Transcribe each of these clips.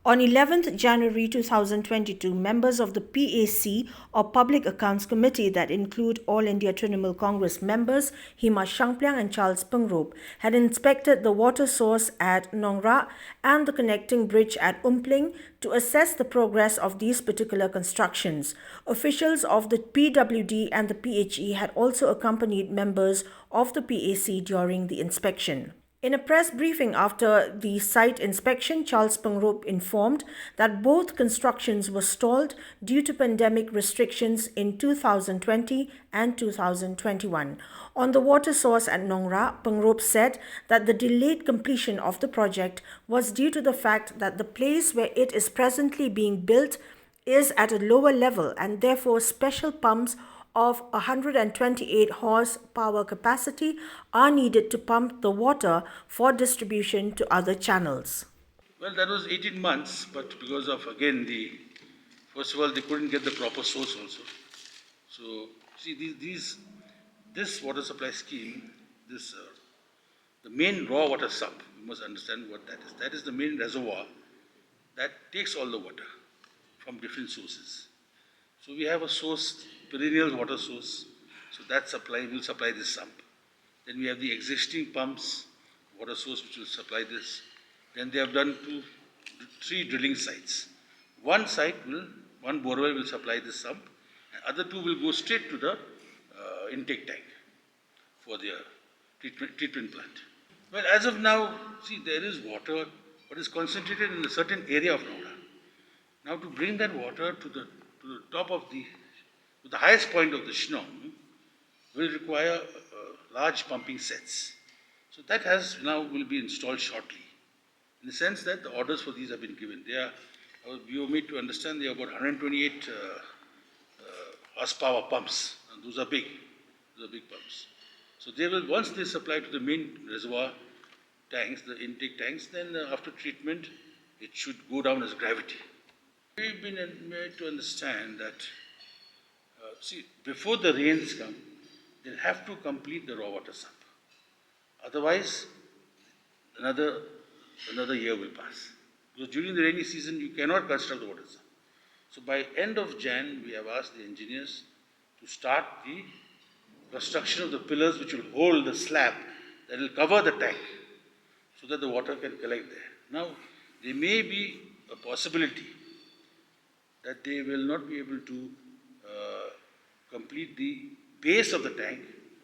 On 11th January 2022, members of the PAC or Public Accounts Committee that include All India TRINAMOOL Congress members HIMA SHANGPLIANG and PYNGROPE had inspected the water source at Nongrah and the connecting bridge at Umpling to assess the progress of these particular constructions. Officials of the PWD and the PHE had also accompanied members of the PAC during the inspection. In a press briefing after the site inspection, PYNGROPE informed that both constructions were stalled due to pandemic restrictions in 2020 and 2021. On the water source at Nongrah, PYNGROPE said that the delayed completion of the project was due to the fact that the place where it is presently being built is at a lower level and therefore special pumps of 128 horsepower capacity are needed to pump the water for distribution to other channels. Well, that was 18 months, but because of, again, first of all, they couldn't get the proper source also. So, see, this water supply scheme, the main raw water sump, you must understand what that is. That is the main reservoir that takes all the water from different sources. So we have a source, perennial water source, so that will supply this sump. Then we have the existing pumps, water source which will supply this. Then they have done 3 drilling sites. One borewell will supply this sump, and other 2 will go straight to the intake tank for their treatment plant. Well, as of now, see, there is water, but is concentrated in a certain area of Nongrah. Now, to bring that water to the top of the highest point of the Shillong will require large pumping sets. So that will be installed shortly. In the sense that the orders for these have been given. We were made to understand they are about 128 horsepower pumps, and those are big. Those are big pumps. So once they supply to the main reservoir tanks, the intake tanks, then after treatment, it should go down as gravity. We've been made to understand that, before the rains come, they'll have to complete the raw water sump. Otherwise, another year will pass. Because during the rainy season, you cannot construct the water sump. So by end of Jan, we have asked the engineers to start the construction of the pillars which will hold the slab that will cover the tank so that the water can collect there. Now, there may be a possibility that they will not be able to complete the base of the tank,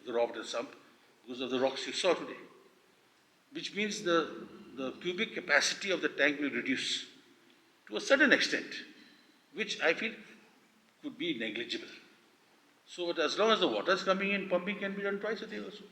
the raw water sump, because of the rocks you saw today. Which means the cubic capacity of the tank will reduce to a certain extent, which I feel could be negligible. So as long as the water is coming in, pumping can be done twice a day also.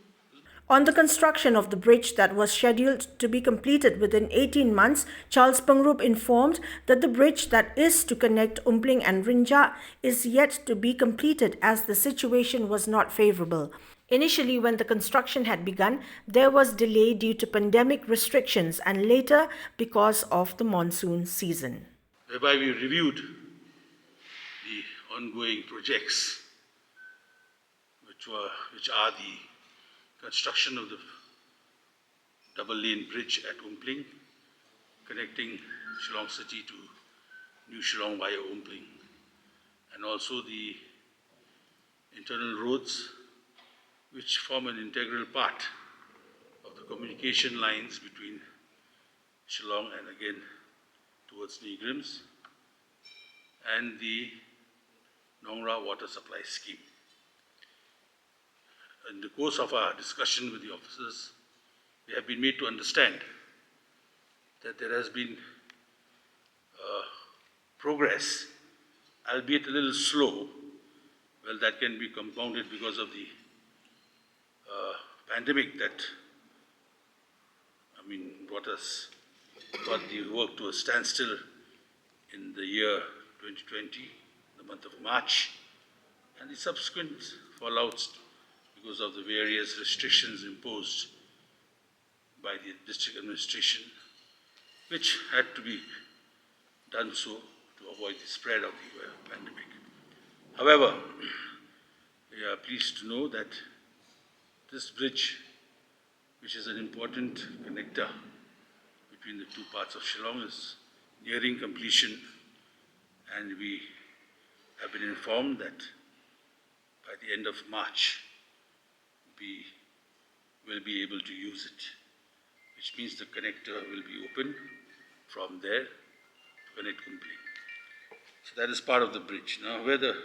On the construction of the bridge that was scheduled to be completed within 18 months, PYNGROPE informed that the bridge that is to connect Umpling and Rinja is yet to be completed as the situation was not favorable. Initially, when the construction had begun, there was delay due to pandemic restrictions and later because of the monsoon season. Whereby we reviewed the ongoing projects which are the construction of the double-lane bridge at Umpling, connecting Shillong city to New Shillong via Umpling, and also the internal roads which form an integral part of the communication lines between Shillong and again towards Nongrah, and the Nongrah water supply scheme. In the course of our discussion with the officers, we have been made to understand that there has been progress, albeit a little slow. Well, that can be compounded because of the pandemic that, brought the work to a standstill in the year 2020, the month of March, and the subsequent fallouts because of the various restrictions imposed by the district administration, which had to be done so to avoid the spread of the pandemic. However, we are pleased to know that this bridge, which is an important connector between the two parts of Shillong, is nearing completion, and we have been informed that by the end of March, we will be able to use it, which means the connector will be open from there to connect Umpling. So that is part of the bridge. Now, where the